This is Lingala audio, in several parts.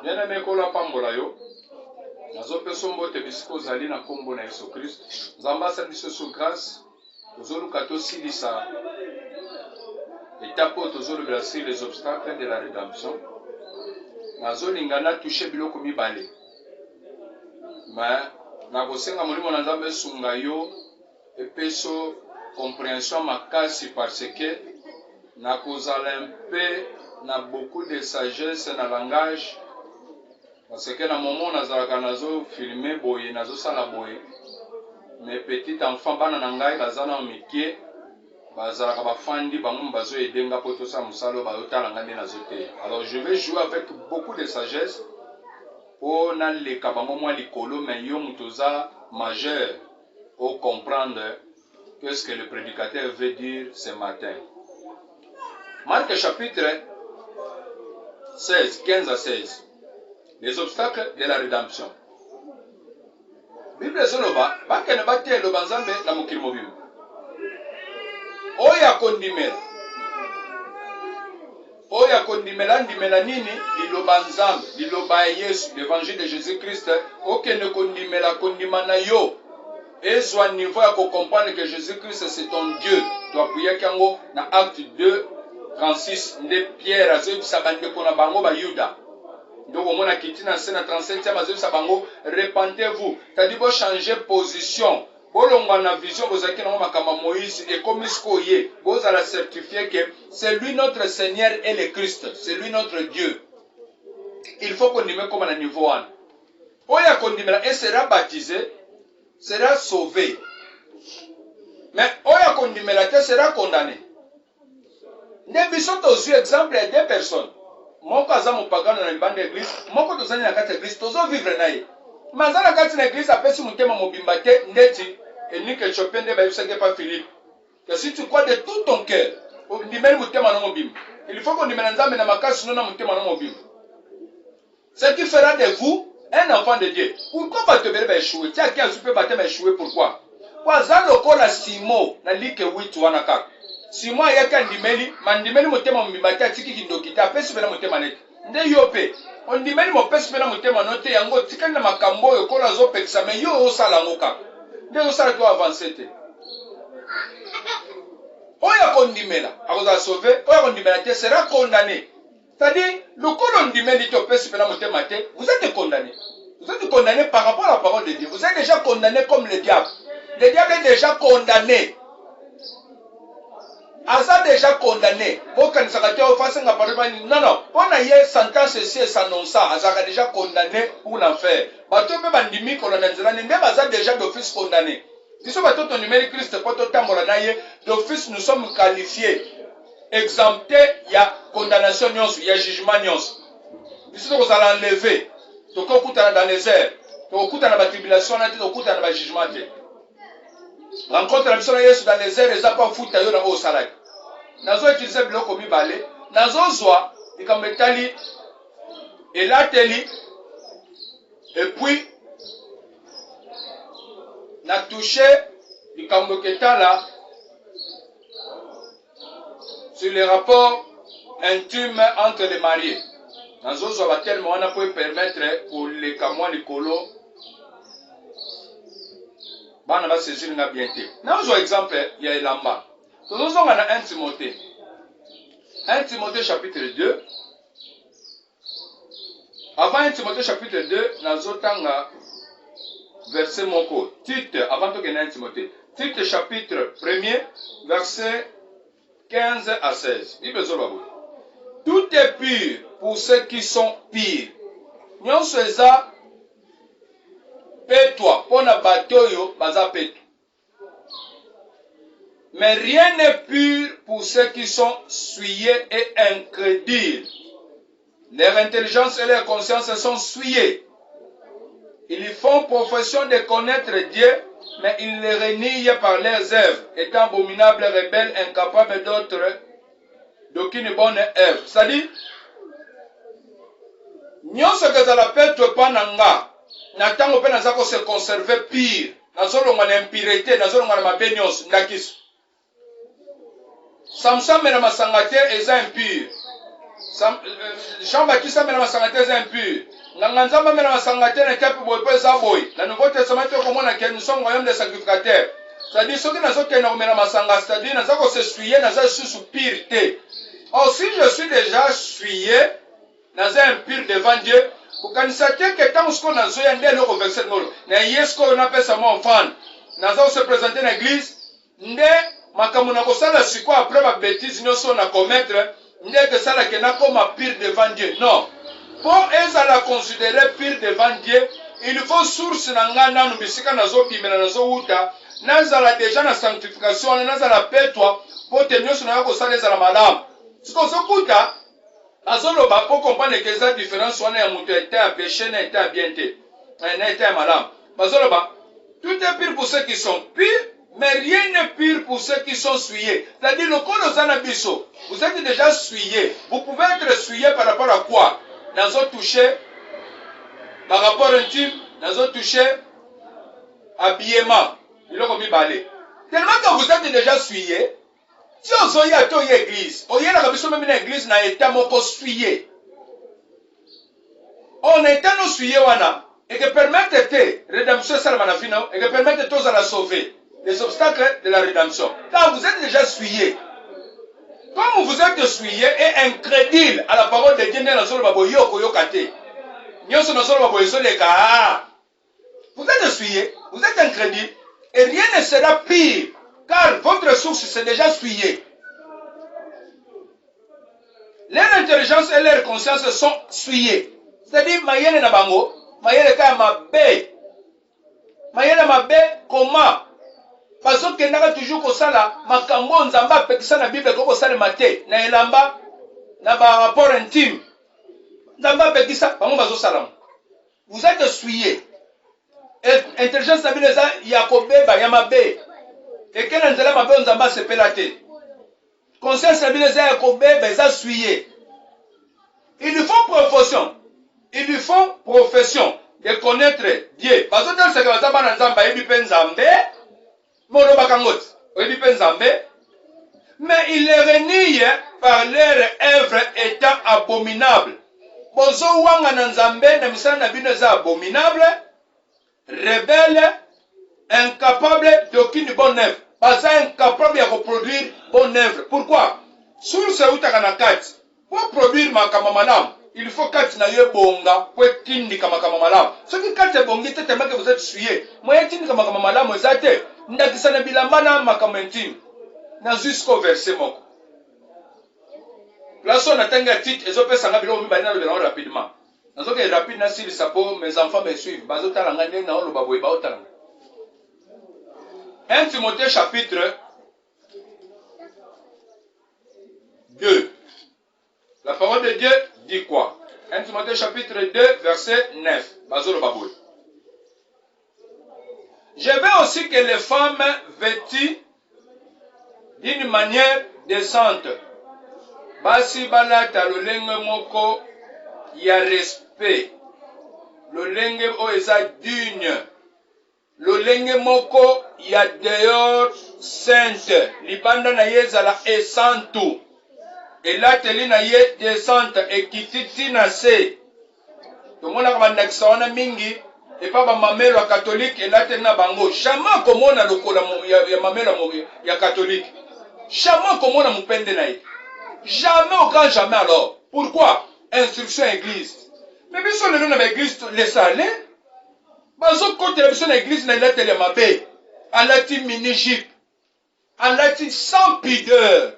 Bien aimé kola pambola yo. Nazo pesombo te bisiko zali na kombo na Yesu Christ. Zamba sa biso sous grâce. Tozolu kato silisa. Étape tozolu brasser les obstacles de la rédemption. Nazo lingana toucher biloko mibale. Mais na kosenga molimo na Nzambe sunga yo epeso compréhension makasi parce que na kozala un peu na beaucoup de sagesse na langage parce que na moment nazalaka nazo filmer boye nazo sala boye mes petits enfants bana na ngai bazana mikie bazalaka bafandi bango bazo edenga po tosala musalo bayotala ngai nazo te. Alors je vais jouer avec beaucoup de sagesse pour na leka bango mwa likolo mais yo mutoza majeur au comprendre qu'est-ce que le prédicateur veut dire ce matin. Marc chapitre 16, 15 à 16. Les obstacles de la rédemption. Bible zoloba, bakene bate loba Nzambe na mokili mobimba. Oya kondimela. Oya kondimela ndimela nini? Liloba Nzambe, liloba Yesu, l'évangile de Jésus-Christ, okene kondimela kondimana yo. Ezwa niveau ya comprendre que Jésus-Christ c'est ton Dieu. Tu appuyer kango na acte 2 36 nde Pierre azebisa bandeko na bango ba Yuda. Donc au moins kiti na scène 37e azebisa bango repentez-vous. C'est-à-dire bo changer position. Bolongwa na vision bozaki na makamba Moïse et comme iskoye, bozala certifier que c'est lui notre Seigneur et le Christ, c'est lui notre Dieu. Il faut qu'on dise comme à niveau 1. Oya kondimela et sera baptisé, sera sauvé. Mais oya kondimela te sera condamné. Ne biso tozu exemple ya deux personnes. Moko aza mopagano na libanda église, moko tozali na kati église, tozo vivre na ye. Manza na kati na église apesi mutema mobimba te ndeti enike chopende ba yusake pa Philippe. Que si tu crois de tout ton cœur, ndimeli mutema na mobimba. Il faut qu'on dimela Nzambe na makasi no na mutema na mobimba. Ce qui fera de vous un enfant de Dieu. Pourquoi va te faire échouer? Tiens, qui a super battre échouer, pourquoi? Kwa zalo kola simo na like 8 wana kaka. Simo ayaka ndimeli, mandimeli motema mbimata tiki kindokita pesi bena motema net. Nde yope. Ondimeli mo pesi bena motema note yango tikana makambo yo kola zo pekisa me yo osala ngoka. Nde osala to avancer te. Oya kondimela, akoza sauver, oya kondimela te sera condamné. C'est-à-dire, le colon ndimeli to pesi bena motema te, vous êtes condamné. Vous êtes condamné par rapport à la parole de Dieu. Vous êtes déjà condamné comme le diable. Le diable est déjà condamné. Asa déjà condamné. Non, non. On a eu sentence ici et s'annonce. Asa déjà condamné pour l'enfer. Bato pe bandimi kolonanzela nde baza déjà d'office condamné. Biso bato ton numéro Christ poto tambola na ye d'office nous sommes qualifiés exemptés ya condamnation nyonso, ya jugement nyonso. Biso ko sala enlever. Toko kutana dans les airs. Toko kutana ba tribulation na toko kutana ba jugement te. Rencontre la mission de Yesu dans les airs, les pas foutu yo na o salak. Nazo utiliser biloko mibale, nazo zwa ikambetali elateli et puis na toucher ikamboketala sur les rapports intimes entre les mariés. Nazo zwa ba terme wana pour permettre pour les kamwa likolo bana ba saisir na bien te. Nazo exemple ya elamba. Nous sommes dans 1 Timothée. 1 Timothée chapitre 2. Avant 1 Timothée chapitre 2, nous avons verset moko. Titre, avant de 1 Timothée. Titre chapitre 1er, verset 15 à 16. Bible Zolaboui. Tout est pur pour ceux qui sont pires. Nyon seza petoi. Pona batoyo baza petoi. Mais rien n'est pur pour ceux qui sont souillés et incrédules. Leur intelligence et leur conscience sont souillées. Ils font profession de connaître Dieu, mais ils le renient par leurs œuvres, étant abominables, rebelles, incapables d'aucune bonne œuvre. C'est-à-dire, nous sommes que la pète pananga, n'attendons pas de se conserver pire. Nous avons l'impureté, nous avons la bénios, n'akis. Samson mena masangate eza impur. Jean-Baptiste amena masanga te impur. Nganga nzambe amena masanga te na tape boy pe za boy. Na Nouveau Testament komona que nous sommes royaume des sacrificateurs. C'est-à-dire ceux qui nazo ke na omena masanga, c'est-à-dire nazo ko se souiller nazo sous pire. Or si je suis déjà souillé nazo impur devant Dieu, pour kanisa te que tant ce qu'on nazo ya ndelo ko verset ngolo. Na yesko on appelle ça mon fan. Nazo se présenter na église nde makambo na kosala siko après ba bêtise nyonso na commettre nde que ça la ke na comme pire devant Dieu. Non. Pour ezala considérer pire devant Dieu, il faut source na ngana no bisika nazo bimela nazo uta. Nazala déjà na sanctification, nazala petwa, pour tenir sur na kosala ezala madame. Ce qu'on s'écouta, azoloba pour comprendre que ça différence soit na mutu était à péché, na était à bienté, na était à madame. Azoloba, tout est pire pour ceux qui sont pires, mais rien n'est pire pour ceux qui sont souillés. C'est-à-dire le corps zanabiso, vous êtes déjà souillé. Vous pouvez être souillé par rapport à quoi? Dans un toucher, par rapport intime, dans un toucher, habillement. Il a commis balai. Tellement que vous êtes déjà souillé, si vous avez à ton église, vous avez même une église n'a été souillé. On est un souillé, et que permettre de rédemption et que permettre tous à la sauver. Les obstacles de la rédemption. Quand vous êtes déjà souillé, comme vous êtes souillé et incrédule à la parole de Dieu, vous êtes souillé, vous êtes incrédule. Et rien ne sera pire, car votre source s'est déjà souillée. Leur intelligence et leur conscience sont souillées. C'est-à-dire, Mayele Nabango, Mayele Kamabe. Mayele Mabe, comment? Parce que nous avons toujours comme ça là, Makambo, Nzamba, Pekisa, la Bible, comme ça le matin, na Elamba, na rapport intime. Nzamba, Pekisa, vous êtes souillés. Intelligence stabilisée, Yakobeba, Yamabe. Et quel intérêt m'a fait Nzamba se pélater? Conscience stabilisée, Yakobeba, ils ont souillé. Il lui faut profession. Il lui faut profession de connaître Dieu. Parce que dans ce cas, Nzamba, il dit Nzambe, mais il les renie par leur œuvre étant abominable. Bozo wanga na Nzambe, na misana na bino za abominable. Rebelle, incapable d'aucune bonne œuvre. Pas incapable de reproduire bonne œuvre. Pourquoi? Sur ce utakanakat, pour produire makamamalam, il faut kat na ye bonga, pour tindi kamamalam. Ce qui kat bongi, c'est tellement que vous êtes souillé. Moi, tindi kamamalam, vous êtes, n'akisana bilamana makamentim. Na jusqu'au verset moko. Là, on attend un titre, et je peux s'en appeler rapidement. Dans ce cas, rapide, mes enfants me suivent. 1 Timothée chapitre 2. La parole de Dieu dit quoi? 1 Timothée chapitre 2, verset 9. Je veux aussi que les femmes vêtues d'une manière décente, basi balata lolenge moko ya respect, lolenge o eza digne, lolenge moko ya dehors sainte, libanda na ye ezala esantu, elateli na ye descente ekititi na se. Tomona kabandakisa wana mingi epa ba mamelo ya catholique elateli na bango. Jamais komona lokola ya mamelo ya catholique. Jamais komona mupende na ye. Jamais au grand jamais alors. Pourquoi? Instruction église. Mais bien sûr, le nom de l'église, les salés. Bazo côté de l'église, n'a pas télé mabé. À la team mini-jeep. À la team sans pudeur.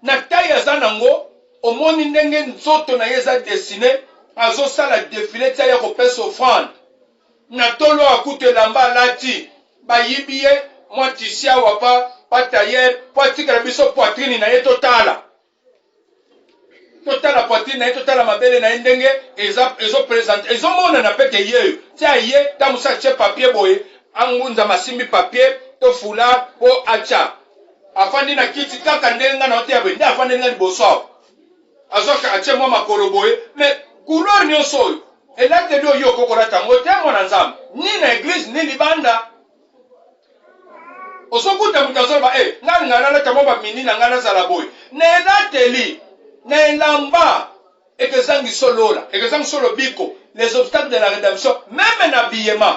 Na taille zanango. Au monde n'engé nzoto na yeza dessiné. Azo ça la défilé, tia yako pèse offrande. Na tolo akute lamba lati. Ba yibiye, moi tisia wapa, pas tailleur, pas tika la biso poitrine na ye totala. Total la poitrine, total la mabelle na ndenge, ils ont présenté, ils ont mon na pete yeux. Tiens yé, tamusa tche papier boye, angunza masimi papier, to foulard, po acha. Afandi na kiti kaka ndenga na ote yabe, ndi afandi nga liboso. Azoka ache mwa makolo boye, mais couleur nyonso. Et là te do yo kokora tango te mwana nzambe. Ni na église ni libanda. Osokuta mutazo ba ngana ngana tambo ba mini na ngana zala boye. Na teli. Na elamba et que zangi solo là, et que zangi solo biko, les obstacles de la rédemption, même un habillement.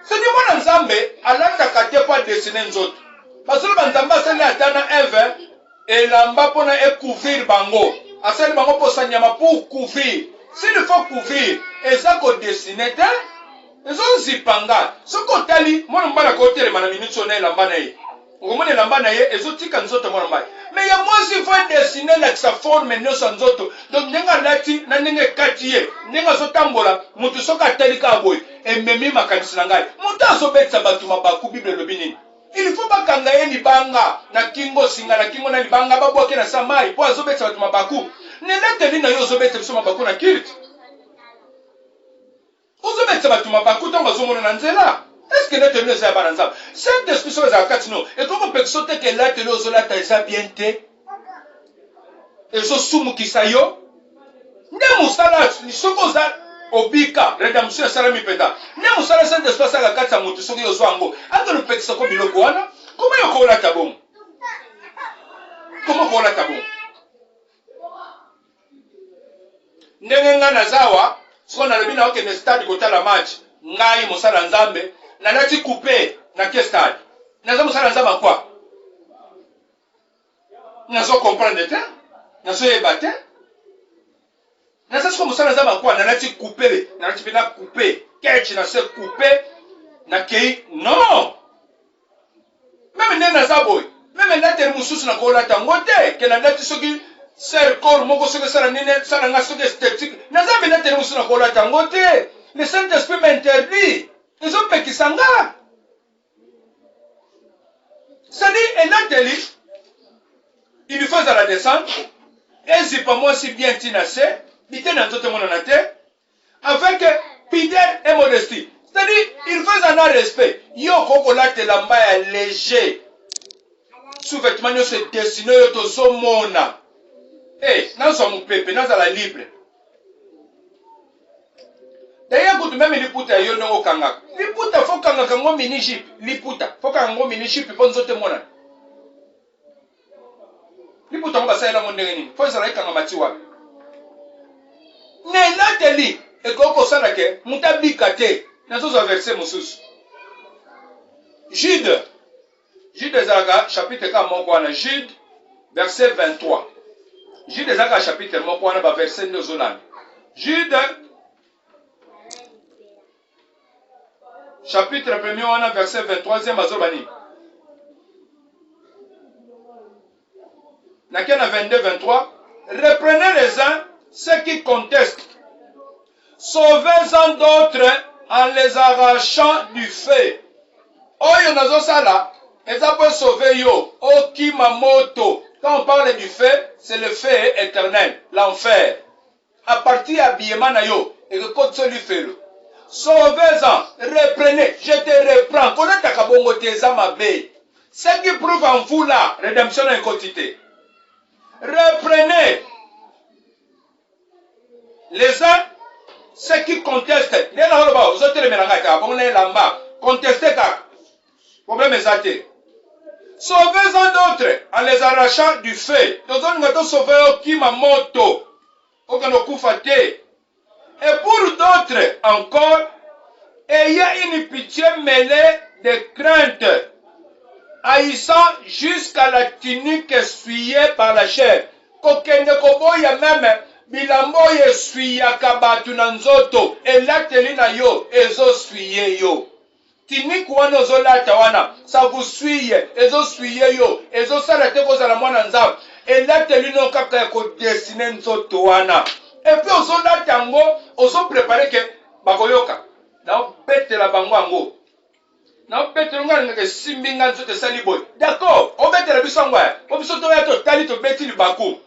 C'est du monde ensemble, Allah t'a qu'à pas dessiner les autres. Parce que l'ensemble, c'est l'atana Eve, et l'amba pour couvrir bango. À celle bango pour s'anyama pour couvrir. S'il faut couvrir, et ça qu'on dessine, ils ont zipanga. Ce qu'on t'a dit, moi, on va côté les manamini sonner l'amba naïe. On va l'amba naïe, et autres qui nous autres, moi, mais il y a moi aussi, il faut dessiner avec sa forme, et nous, sans autres. Donc, n'enga lati, n'enga katiye, n'enga sotambola, mutu soka telika boy, et memi makanisi nangai. Mutu asobet sabatu mabaku, Bible le binin. Il faut pas kangaye libanga, na kingo singa, na kingo na libanga, baboke na samai, po azobet sabatu mabaku. Nenete lina yo zobet sabatu mabaku na kilt. Ozobet sabatu mabaku, tomba zomono na nzela. Est-ce que notre Dieu est ensemble? Cette discussion est à 4 non. Et comment peut sauter que là, tu as bien té? Et ce soum qui sayo? Ne moussala, ni sokoza obika, rédemption salami peda. Ne moussala, c'est de espace à la 4 moutou, soki yozwango. Ando le petit soko biloko wana? Comment yoko la tabon? Comment yoko la tabon? Nenga nazawa, ce qu'on a le bina okene stade kota la match, ngai moussala nzambe. Nanati coupé na quel stade? Nazo musala nzamba quoi? Nazo comprendre te? Nazo yebate? Nazo musala nzamba quoi? Nanati coupé, nanati bina coupé. Ketch na se coupé na kei? Non! Même ne nazaboy, même natel mususu na kola tangote, ke nanati soki ser corps moko soki sala nene sala nga soki esthétique. Nazabe natel mususu na kola tangote. Le Saint-Esprit m'interdit. Ils ont péqué sanga. C'est-à-dire, elle a télé, il lui faisait la descente, et c'est pas moi si bien tinacé, il était dans tout le monde en tête, avec pideur et modestie. C'est-à-dire, il faisait un respect. Yo koko la te lamba léger. Sous-vêtements, yo se dessiner, yo to so mona. Eh, nan so mon pépé, nan la libre. D'ailleurs, quand même liputa yo no kanga. Liputa faut kanga kango mini jeep. Liputa faut kango mini jeep pour nous autres mona. Liputa on va ça la monde ngeni. Faut ça la kanga matiwa. Ne la teli e koko sana ke mutabika te. Nazo zo verset mususu. Jude. Jude Zaga chapitre 4 moko na Jude verset 23. Jude Zaga chapitre moko na ba verset nozolana. Jude chapitre 1er, on a verset 23e azobani. Nakena 22-23. Reprenez les uns ceux qui contestent. Sauvez-en d'autres en les arrachant du feu. Oyo nazo sala, eza peut sauver yo. Okimamoto. Quand on parle du feu, c'est le feu éternel, l'enfer. À partir habillement na yo, et que quand tu lui fais sauvez-en, reprenez, je te reprends. Connais ta kabongo teza mabe. Ce qui prouve en vous là, rédemption en quantité. Reprenez les uns, ceux qui contestent. Les gens vous autres les mélanges, bon les lamba, contestez car problème est athée. Sauvez-en d'autres en les arrachant du feu. Nous avons sauvé qui m'a moto, aucun coup faté. Et pour d'autres encore, ayez une pitié mêlée de crainte, haïssant jusqu'à la tunique essuyée par la chair. Kokende koboya même, bilambo essuya kabatu nanzoto, et la telina yo, ezo suye yo. Tunique wana ozolata wana, ça vous suye, ezo suye yo, ezo salate kozala mwana nzab, et la telina kaka ya kodessine nzoto wana. Et puis aux autres tango, aux autres préparés que bakoyoka. Na bête la bango ango. Na bête longa ngeke simbinga nzote sali boy. D'accord, on bête la bisangwa. On biso to ya to tali to bête li baku.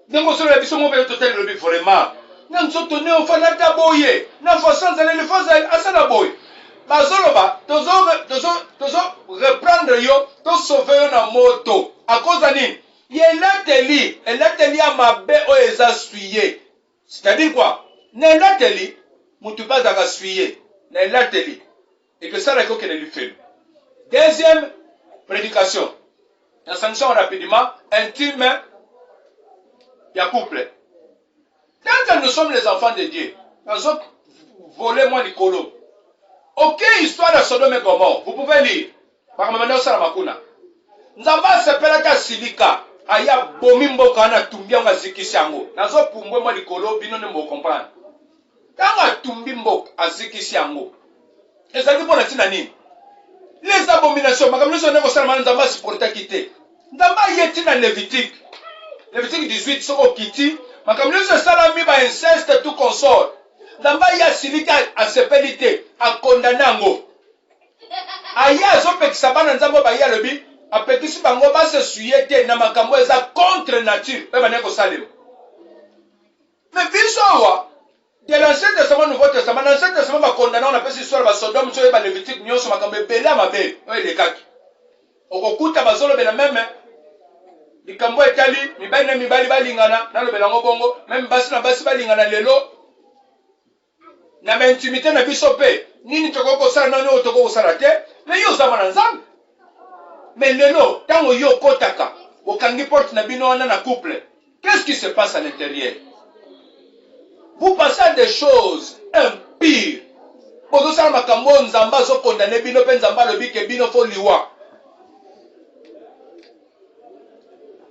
Ndengo so la biso mo be to tali lo bi vraiment. Na nzoto ne on fa la taboye. Na fa sans aller le fa asala boy. Bazoloba, tozo reprendre yo, to sauver na moto. À cause d'ani, il est à ma bé o esasuye. C'est-à-dire quoi? Nelateli, mutuba zaka suye. Nelateli. Et que ça, la coque ne lui fait. Deuxième prédication. La sanction rapidement, intime, il y a couple. Tant que nous sommes les enfants de Dieu, nous autres, volez-moi les colos. Ok, histoire de Sodome et Gomorrhe, vous pouvez lire. Par maintenant, ça la makuna. Nzamba sepelaka silika. Aya bomimbo kana tumbia nga zikisiango. Nazo pumbwe moi likolo bino ne mo comprendre. Tanga tumbimbo azikisiango. Ezali pona tina nini? Les abominations, makambo so ne ko sala nzamba supporta kité. Nzamba yeti na Lévitique. Lévitique 18 soko kiti, makambo so sala mi ba inceste tout consort. Nzamba ya silika asepelité, a condamné ngo. Aya zo pekisa bana nzambo ba ya lobi. Apekisi bango ba se suyete na makambo eza contre nature pe bana ko salem. Mais biso wa de l'Ancien Testament, Nouveau Testament, l'Ancien Testament va condamner on appelle histoire ba Sodome so ba Lévitique nyonso makambo ebele mabe o elekaki. Okokuta bazolo bela même likambo etali mibali na mibali balingana na lobela ngo bongo même basi na basi balingana lelo na intimité na biso pe nini tokoko sala nani otoko sala te mais yo zama na nzambe. Mais lelo, tango yo kotaka, okangi porte na bino wana na couple, qu'est-ce qui se passe à l'intérieur? Vous passez à des choses impires. Bozo sala makambo nzamba zo condamner bino pe nzamba lobi ke bino fo liwa.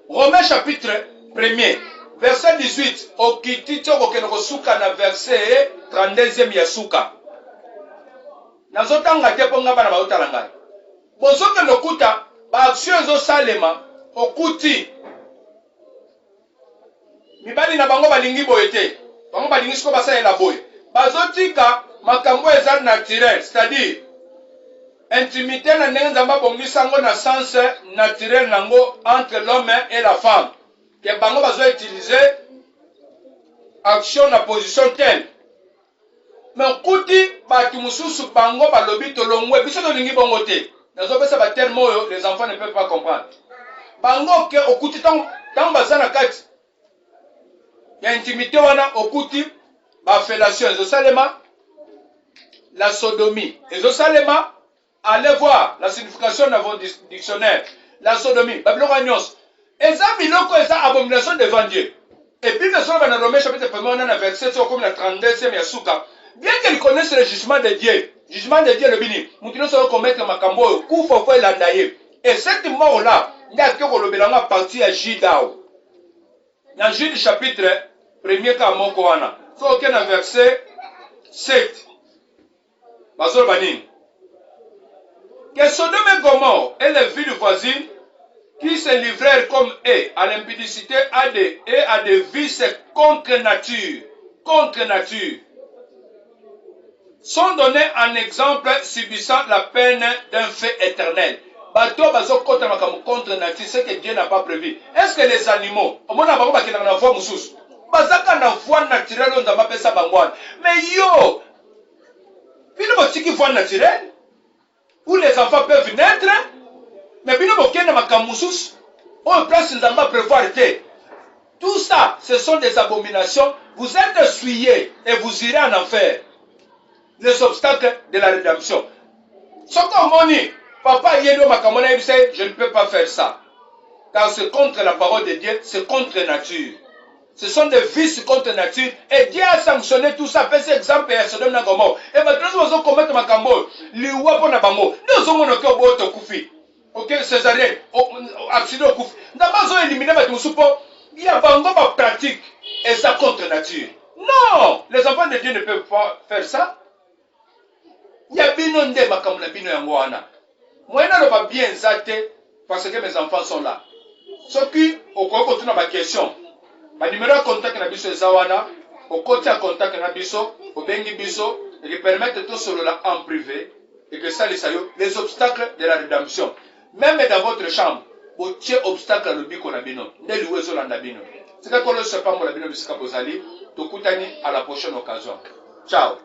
Romains chapitre 1er, verset 18, okiti toko kenoko suka na verset 32e ya suka. Nazo tanga te ponga bana ba utalanga. Bozo ke lokuta ba action zo salema okuti mibali na bango balingi boyete bango balingi siko basalela boye bazotika makambo eza naturel, c'est-à-dire intimité na ndenge nzamba bongisa ngo na sens naturel nango entre l'homme et la femme ke bango bazo utiliser action na position telle mais okuti batu mususu bango balobi tolongwe biso tolingi bongo te. Les enfants ne peuvent pas comprendre. Bango ke okuti tant bazana kati. Ya intimité wana okuti ba fellation ezosalema la sodomie. Ezosalema allez voir la signification dans vos dictionnaires. La sodomie, Babylon nyos. Eza biloko eza abomination devant Dieu. Et puis le soir dans Romains chapitre 1 on a verset comme la 32e ya suka. Bien qu'ils connaissent le jugement de Dieu. Jugement de Dieu le bini. Moutino se commettre makambo ku fofo elandaye. Et cette mort là, n'a que kolobelanga partie à Jidao. Dans Jude chapitre 1er ka moko wana. So ok na verset 7. Bazol banin. Que Sodome et Gomorrhe et les villes voisines qui se livrèrent comme eux à l'impudicité et à des vices contre nature. Contre nature. Sont donnés en exemple subissant la peine d'un fait éternel. Bato bazo contre makamu contre nature, ce que Dieu n'a pas prévu. Est-ce que les animaux, au moins na bakina na voie mususu, bazaka na voie naturelle on zamba pesa bangwana. Mais yo, bino botiki voie naturelle où les enfants peuvent naître, mais bino bokena makamu mususu, on place nzamba prévoir te. Tout ça, ce sont des abominations. Vous êtes essuyés et vous irez en enfer. Les obstacles de la rédemption. Ce qu'on dit, papa Yélo Makamona dit, je ne peux pas faire ça. Car c'est contre la parole de Dieu, c'est contre nature. Ce sont des vices contre nature. Et Dieu a sanctionné tout ça. Fais cet exemple et Sodome na Gomorrhe. Et maintenant, nous allons commettre Makambo. Liwa pour Nabango. Nous allons nous faire un koufi. Ok, césarien, accident koufi. Nous allons éliminer Matoussoupo. Il y a Bango ma pratique. Et ça contre nature. Non! Les enfants de Dieu ne peuvent pas faire ça. Il y a bino nde makambo na bino yango wana. Moi na loba bien zate parce que mes enfants sont là. Ce qui au koko tuna ma question. Ba numéro de contact na biso ezawana, au côté à contact na biso, au bengi biso et qui permettent tout solo là en privé et que ça les obstacles de la rédemption. Même dans votre chambre, au tiers obstacle le biko na bino, ne louezo landa bino. C'est que quand le septembre la bino bisika bozali, to kutani à la prochaine occasion. Ciao.